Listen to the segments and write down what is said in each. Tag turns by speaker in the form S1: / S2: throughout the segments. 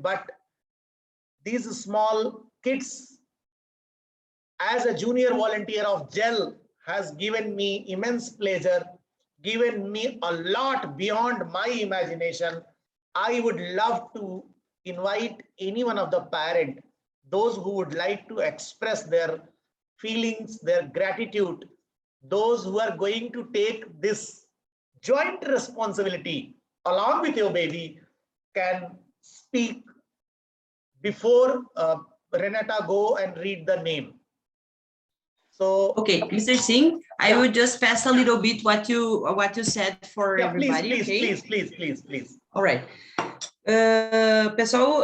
S1: but these small kids, as a junior volunteer of GEL, has given me immense pleasure, given me a lot beyond my imagination. I would love to invite any one of the parents, those who would like to express their feelings, their gratitude, those who are going to take this joint responsibility along with your baby, can speak before Renata go and read the name. So
S2: okay, Mr. Singh, I will just pass a little bit what you said for everybody.
S1: Please.
S2: All right. Pessoal,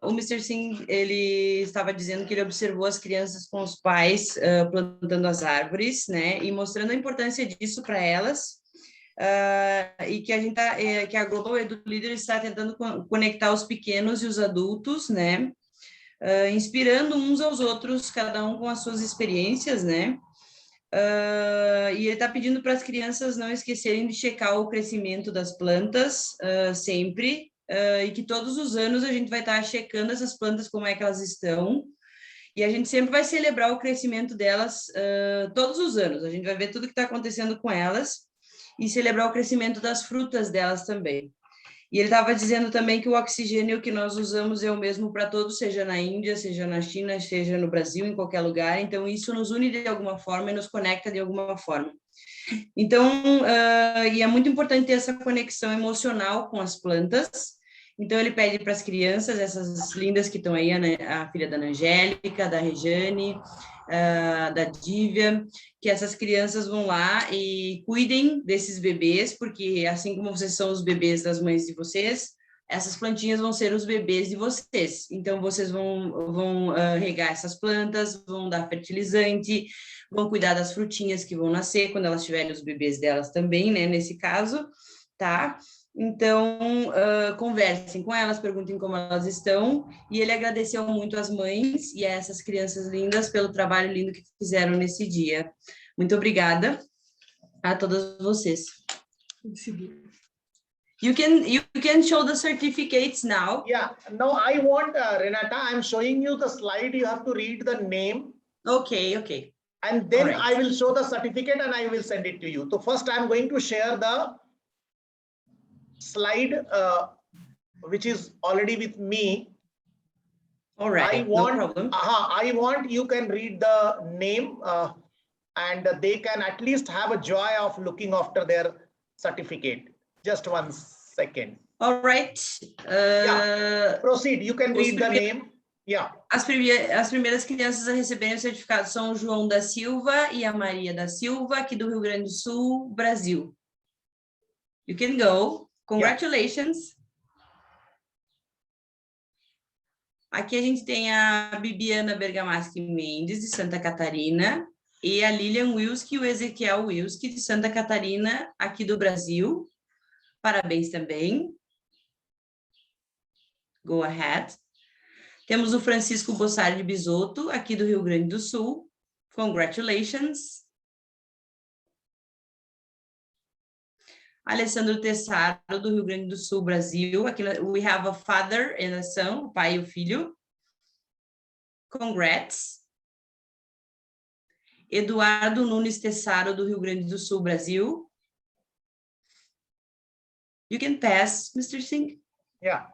S2: o Mr. Singh, ele estava dizendo que ele observou as crianças com os pais plantando as árvores, né, e mostrando a importância disso para elas, e que a gente que a Global Edu Leader está tentando conectar os pequenos e os adultos, né, inspirando uns aos outros, cada um com as suas experiências, né, e ele está pedindo para as crianças não esquecerem de checar o crescimento das plantas sempre, e que todos os anos a gente vai estar checando essas plantas, como é que elas estão, e a gente sempre vai celebrar o crescimento delas todos os anos, a gente vai ver tudo que está acontecendo com elas, e celebrar o crescimento das frutas delas também. E ele estava dizendo também que o oxigênio que nós usamos é o mesmo para todos, seja na Índia, seja na China, seja no Brasil, em qualquer lugar, então isso nos une de alguma forma e nos conecta de alguma forma. Então, e é muito importante ter essa conexão emocional com as plantas. Então, ele pede para as crianças, essas lindas que estão aí, a filha da Angélica, da Rejane, da Dívia, que essas crianças vão lá e cuidem desses bebês, porque assim como vocês são os bebês das mães de vocês, essas plantinhas vão ser os bebês de vocês. Então, vocês vão regar essas plantas, vão dar fertilizante, vão cuidar das frutinhas que vão nascer quando elas tiverem os bebês delas também, né, nesse caso, tá? Então, conversem com elas, perguntem como elas estão, e ele agradeceu muito às mães e a essas crianças lindas pelo trabalho lindo que fizeram nesse dia. Muito obrigada a todas vocês. You can show the certificates now.
S1: Yeah, no, I want, Renata, I'm showing you the slide, you have to read the name.
S2: Okay.
S1: And then
S2: right.
S1: I will show the certificate and I will send it to you. So first I'm going to share the slide, which is already with me.
S2: All right, no problem.
S1: I want you can read the name and they can at least have a joy of looking after their certificate. Just 1 second.
S2: All right.
S1: Yeah. Proceed, you can read the name. Yeah.
S2: As primeiras crianças a receberem o certificado são o João da Silva e a Maria da Silva, aqui do Rio Grande do Sul, Brasil. You can go. Congratulations. Yeah. Aqui a gente tem a Bibiana Bergamaschi Mendes, de Santa Catarina, e a Lilian Wilski e o Ezequiel Wilski, de Santa Catarina, aqui do Brasil. Parabéns também. Go ahead. Temos o Francisco Bossari de Bisotto, aqui do Rio Grande do Sul. Congratulations. Alessandro Tessaro, do Rio Grande do Sul, Brasil. Aqui, we have a father and a son, o pai e o filho. Congrats. Eduardo Nunes Tessaro, do Rio Grande do Sul, Brasil. You can pass, Mr. Singh.
S1: Yeah.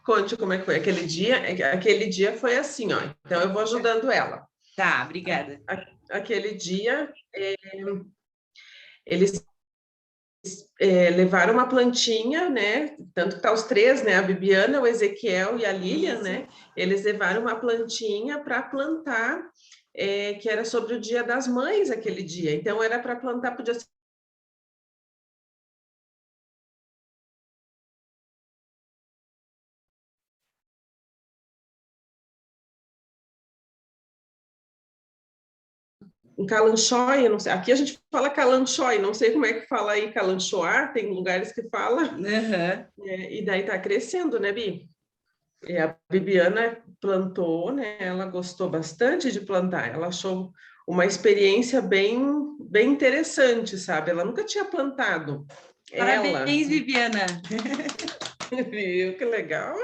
S3: Conte como é que foi aquele dia. Aquele dia foi assim, ó. Então, eu vou ajudando ela.
S2: Tá, obrigada.
S3: Aquele dia, eles levaram uma plantinha, né? Tanto que tá os três, né? A Bibiana, o Ezequiel e a Lilian, né? Eles levaram uma plantinha para plantar, que era sobre o Dia das Mães aquele dia. Então, era para plantar, podia ser em Calanchoe, não sei, aqui a gente fala Calanchoe, não sei como é que fala aí Calanchoar, tem lugares que fala, e daí tá crescendo, né, Bi? E a Bibiana plantou, né? Ela gostou bastante de plantar, ela achou uma experiência bem interessante, sabe? Ela nunca tinha plantado.
S2: Parabéns, Viviana.
S3: Viu que legal?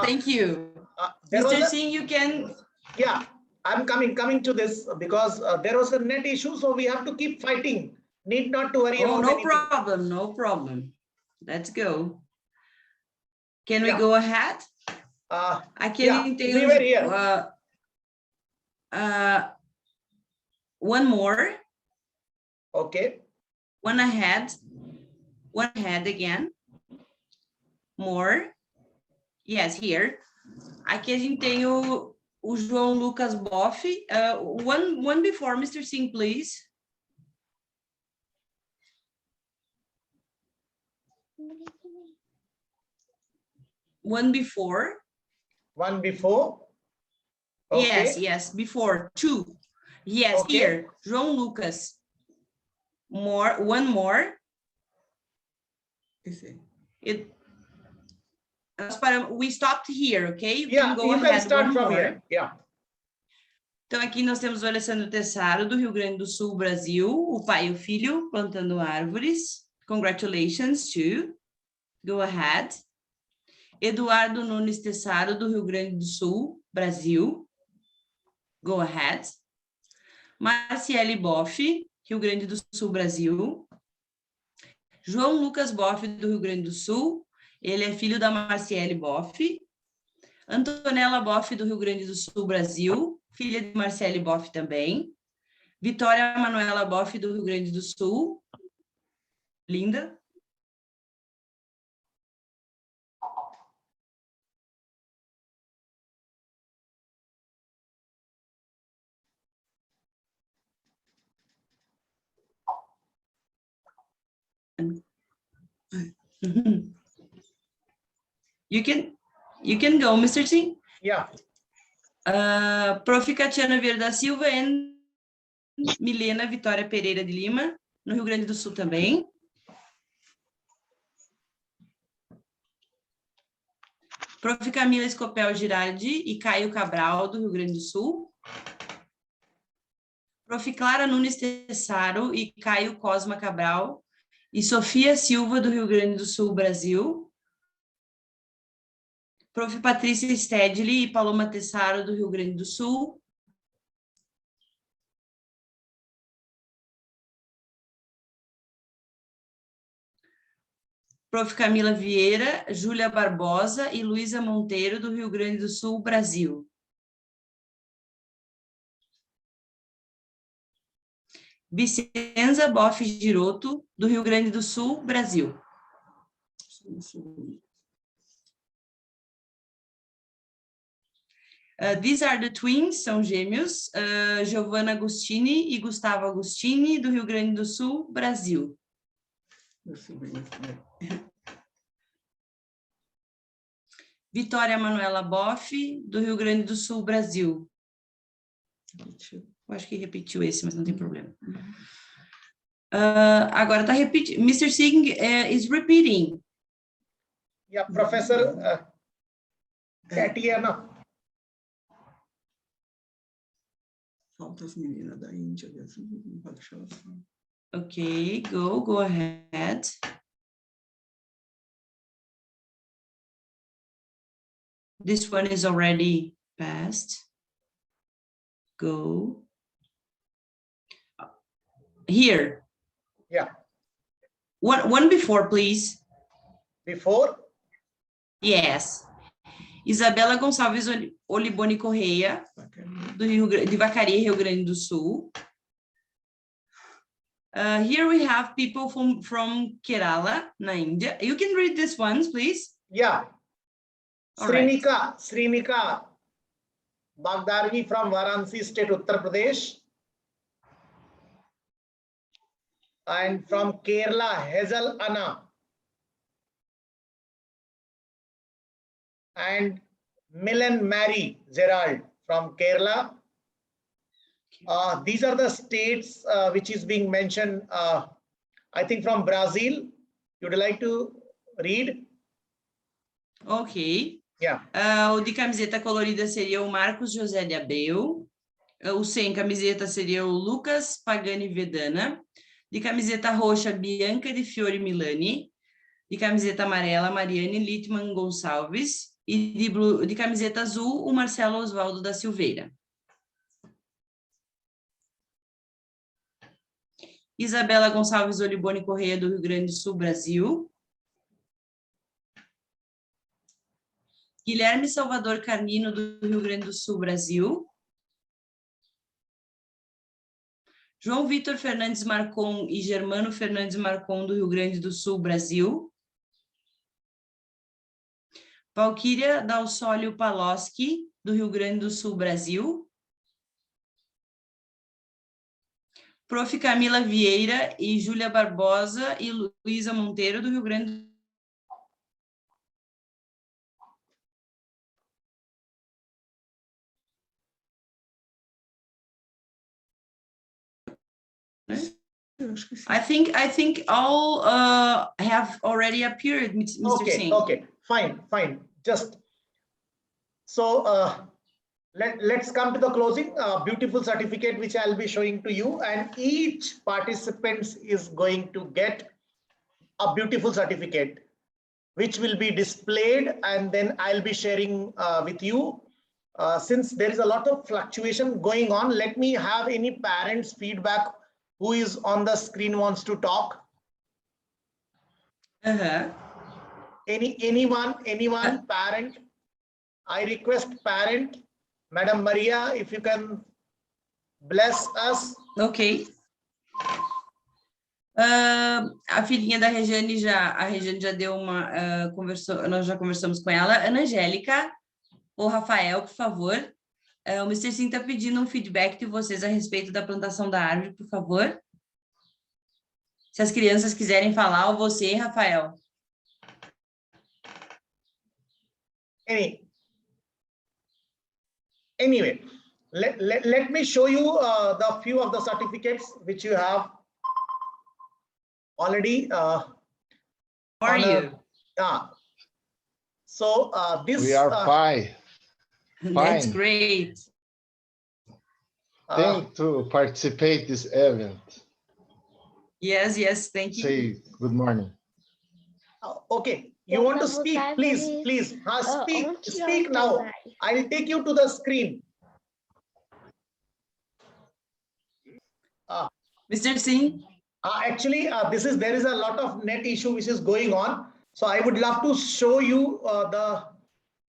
S2: Thank you.
S1: There was
S2: Mr.
S1: a-
S2: Singh, you can...
S1: Yeah, I'm coming to this because there was a net issue, so we have to keep fighting. Need not to worry
S2: Oh,
S1: about
S2: no
S1: anything.
S2: problem, no problem. Let's go. Can we
S1: Yeah.
S2: go ahead? Aqui a
S1: Yeah,
S2: gente tem
S1: we were here.
S2: One more,
S1: Okay.
S2: one ahead again. More. Yes, here. Aqui a gente tem o João Lucas Boff. One before, Mr. Singh, please. One before.
S1: One before. Okay.
S2: Yes, before. Two. Yes,
S1: Okay.
S2: here. João Lucas. More, one more. We stopped here, okay? You
S1: Yeah,
S2: can go
S1: you
S2: ahead
S1: can start
S2: one
S1: from
S2: more.
S1: here. Yeah.
S2: Então, aqui nós temos o Alessandro Tessaro, do Rio Grande do Sul, Brasil, o pai e o filho plantando árvores. Congratulations to. Go ahead. Eduardo Nunes Tessaro, do Rio Grande do Sul, Brasil. Go ahead. Marciele Boff, Rio Grande do Sul, Brasil. João Lucas Boff, do Rio Grande do Sul. Ele é filho da Marciele Boff. Antonella Boff, do Rio Grande do Sul, Brasil. Filha de Marciele Boff também. Vitória Manuela Boff, do Rio Grande do Sul. Linda. You can go, Mr. Singh.
S1: Yeah.
S2: Prof. Catiana Vieira da Silva e Milena Vitória Pereira de Lima, no Rio Grande do Sul também. Prof. Camila Escopel Girardi e Caio Cabral, do Rio Grande do Sul. Prof. Clara Nunes Tessaro e Caio Cosma Cabral e Sofia Silva, do Rio Grande do Sul, Brasil. Prof. Patrícia Stedley e Paloma Tessaro, do Rio Grande do Sul. Prof. Camila Vieira, Júlia Barbosa e Luísa Monteiro, do Rio Grande do Sul, Brasil. Vicenza Boff Giroto, do Rio Grande do Sul, Brasil. These are the twins, são gêmeos, Giovanna Agostini e Gustavo Agostini, do Rio Grande do Sul, Brasil. Vitória Manuela Boff, do Rio Grande do Sul, Brasil. Eu acho que repetiu esse, mas não tem problema. Agora está repetindo. Mr. Singh is repeating.
S1: Yeah, Professor Catiana.
S4: Falta as meninas da Índia.
S2: Ok, go ahead. This one is already passed. Go. Here.
S1: Yeah.
S2: One before, please.
S1: Before.
S2: Yes. Isabela Gonçalves Oliboni Correia, de Vacaria, Rio Grande do Sul. Here we have people from Kerala, na India. You can read these ones, please.
S1: Yeah.
S2: All
S1: Srinika Bagdarji from Varanasi state, Uttar Pradesh. And from Kerala, Hazel Anna. And Milan Mary Gerald from Kerala. These are the states which is being mentioned, I think from Brazil. You'd like to read?
S2: Ok.
S1: Yeah.
S2: O de camiseta colorida seria o Marcos José de Abreu. O sem camiseta seria o Lucas Pagani Vedana. De camiseta roxa, Bianca de Fiore Milani. De camiseta amarela, Mariane Littmann Gonçalves. E de camiseta azul, o Marcelo Osvaldo da Silveira. Isabela Gonçalves Olibone Correia, do Rio Grande do Sul, Brasil. Guilherme Salvador Carnino, do Rio Grande do Sul, Brasil. João Vitor Fernandes Marcon e Germano Fernandes Marcon, do Rio Grande do Sul, Brasil. Valquíria Dalsólio Paloski, do Rio Grande do Sul, Brasil. Prof. Camila Vieira e Júlia Barbosa e Luísa Monteiro, do Rio Grande do Sul. I think all have already appeared, Mr.
S1: Okay,
S2: Singh.
S1: okay, fine. Just so let's come to the closing. Beautiful certificate which I'll be showing to you, and each participant is going to get a beautiful certificate which will be displayed, and then I'll be sharing with you. Since there is a lot of fluctuation going on, let me have any parents' feedback who is on the screen wants to talk. Anyone, parent? I request parent, Madam Maria, if you can bless us.
S2: Ok. A filhinha da Regiane a Regiane já deu uma, nós já conversamos com ela. Ana Angélica, ou Rafael, por favor. O Mr. Sim está pedindo um feedback de vocês a respeito da plantação da árvore, por favor. Se as crianças quiserem falar, ou você, Rafael.
S1: Anyway, let me show you the few of the certificates which you have already.
S2: How are you?
S1: So this.
S5: We are fine.
S2: That's great.
S5: Thank to participate this event.
S2: Yes, thank you.
S5: Say good morning.
S1: Okay, you want to speak? Please. Speak now. I will take you to the screen.
S2: Mr. Singh.
S1: Actually, there is a lot of net issue which is going on. So I would love to show you the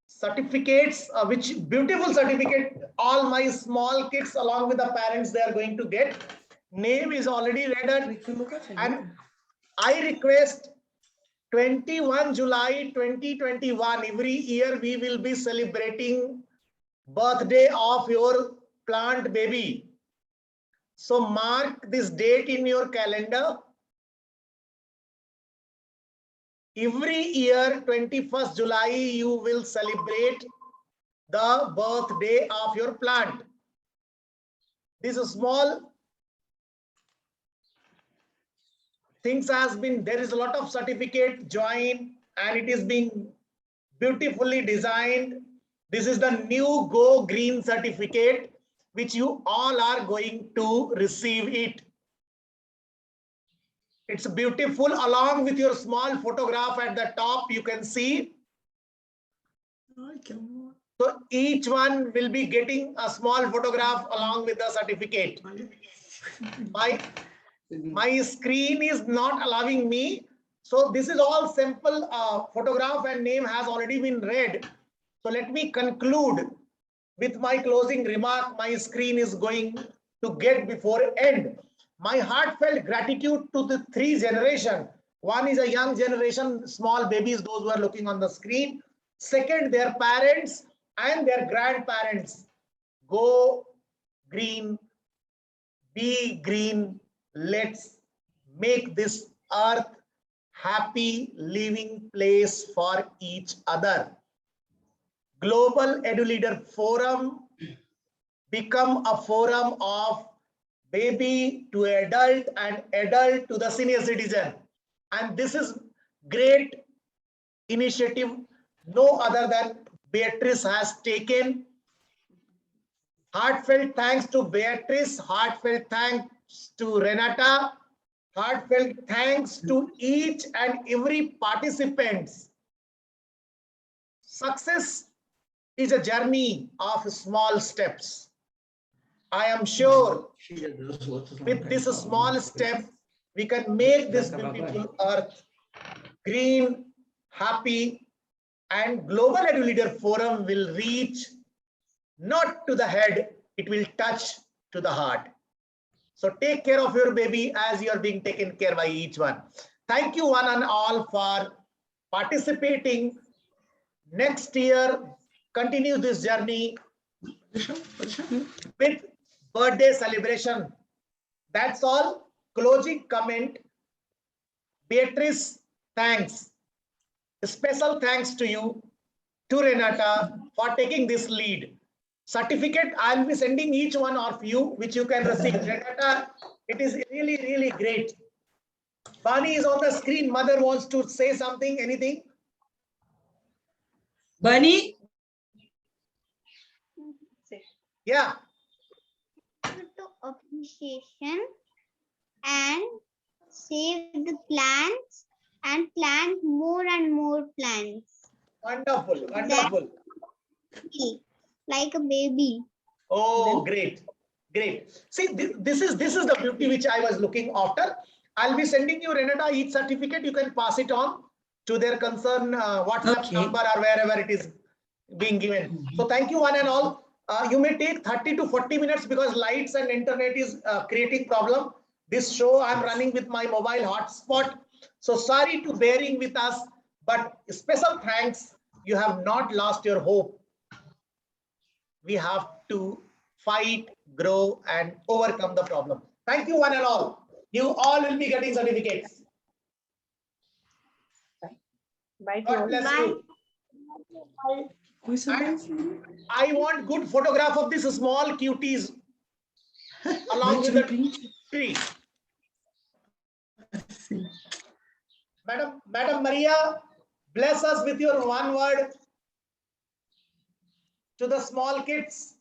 S1: certificates, which beautiful certificate all my small kids along with the parents, they are going to get. Name is already read, and I request 21 July 2021, every year we will be celebrating birthday of your plant baby. So mark this date in your calendar. Every year, 21st July, you will celebrate the birthday of your plant. This is small things has been, there is a lot of certificate joined, and it is being beautifully designed. This is the new Go Green certificate, which you all are going to receive it. It's beautiful, along with your small photograph at the top, you can see. So each one will be getting a small photograph along with the certificate. My screen is not allowing me. So this is all simple photograph, and name has already been read. So let me conclude with my closing remark. My screen is going to get before end. My heartfelt gratitude to the three generations. One is a young generation, small babies, those who are looking on the screen. Second, their parents and their grandparents. Go green, be green. Let's make this earth happy living place for each other. Global EduLeader Forum, become a forum of baby to adult and adult to the senior citizen. And this is great initiative. No other than Beatrice has taken. Heartfelt thanks to Beatrice, heartfelt thanks to Renata, heartfelt thanks to each and every participants. Success is a journey of small steps. I am sure with this small step, we can make this beautiful earth green, happy, and Global Edu Leader Forum will reach not to the head, it will touch to the heart. So take care of your baby as you are being taken care by each one. Thank you one and all for participating. Next year, continue this journey with birthday celebration. That's all. Closing comment. Beatrice, thanks. Special thanks to you, to Renata, for taking this lead. Certificate, I'll be sending each one of you, which you can receive. Renata, it is really, really great. Bani is on the screen. Mother wants to say something, anything?
S2: Bunny,
S1: Yeah.
S6: To appreciation and save the plants and plant more and more plants.
S1: Wonderful, wonderful.
S6: Like a baby.
S1: Oh, great, great. See, this is the beauty which I was looking after. I'll be sending you, Renata, each certificate. You can pass it on to their concern WhatsApp number or wherever it is being given. So thank you one and all. You may take 30 to 40 minutes because lights and internet is creating problem. This show I'm running with my mobile hotspot. So sorry to bearing with us, but special thanks. You have not lost your hope. We have to fight, grow, and overcome the problem. Thank you one and all. You all will be getting certificates.
S3: Bye.
S1: God bless you.
S4: Who is
S1: I want good photograph of these small cuties along with the tree. Madam Maria, bless us with your one word to the small kids.